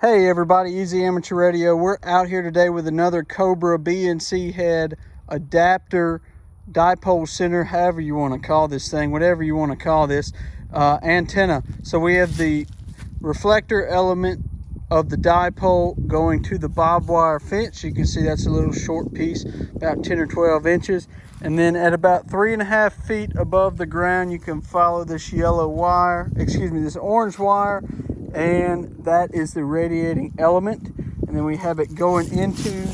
Hey everybody, Easy Amateur Radio. We're out here today with another Cobra BNC Head adapter dipole center, however you want to call this thing, whatever you want to call this, antenna. So we have the reflector element of the dipole going to the barbed wire fence. You can see that's a little short piece, about 10 or 12 inches. And then at about 3.5 feet above the ground, you can follow this this orange wire, and that is the radiating element. And then we have it going into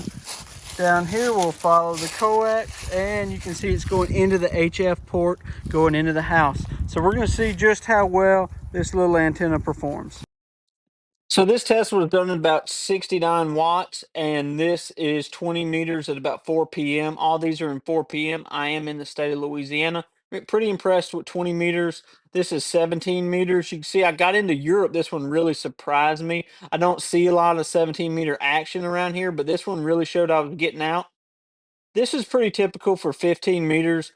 down here. We'll follow the coax, and you can see it's going into the HF port, going into the house. So we're going to see just how well this little antenna performs. So this test was done at about 69 watts, and this is 20 meters at about 4 p.m. All these are in 4 p.m. I am in the state of Louisiana. I'm pretty impressed with 20 meters. This is 17 meters. You can see I got into Europe. This one really surprised me. I don't see a lot of 17-meter action around here, but this one really showed I was getting out. This is pretty typical for 15 meters,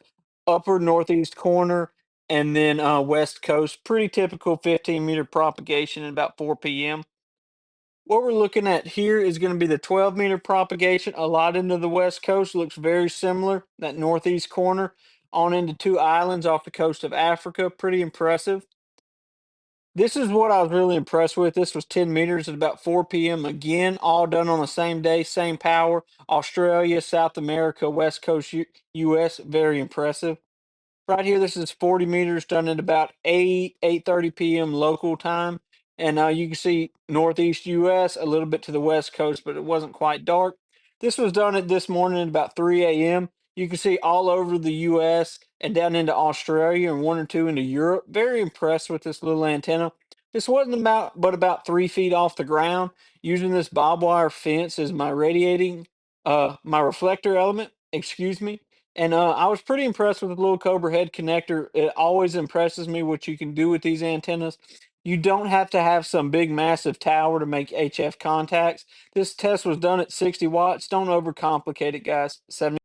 upper northeast corner, and then west coast. Pretty typical 15-meter propagation at about 4 p.m. What we're looking at here is going to be the 12-meter propagation. A lot into the west coast looks very similar. That northeast corner on into two islands off the coast of Africa. Pretty impressive. This is what I was really impressed with. This was 10 meters at about 4 p.m. Again, all done on the same day, same power. Australia, South America, West Coast US. Very impressive. Right here, this is 40 meters done at about 8:30 p.m. local time. And you can see northeast US, a little bit to the west coast, but it wasn't quite dark. This was done at this morning at about 3 a.m. You can see all over the US and down into Australia and one or two into Europe. Very impressed with this little antenna. This wasn't about 3 feet off the ground. Using this barbed wire fence as my my reflector element, excuse me. And I was pretty impressed with the little Cobra Head connector. It always impresses me what you can do with these antennas. You don't have to have some big, massive tower to make HF contacts. This test was done at 60 watts. Don't overcomplicate it, guys. 70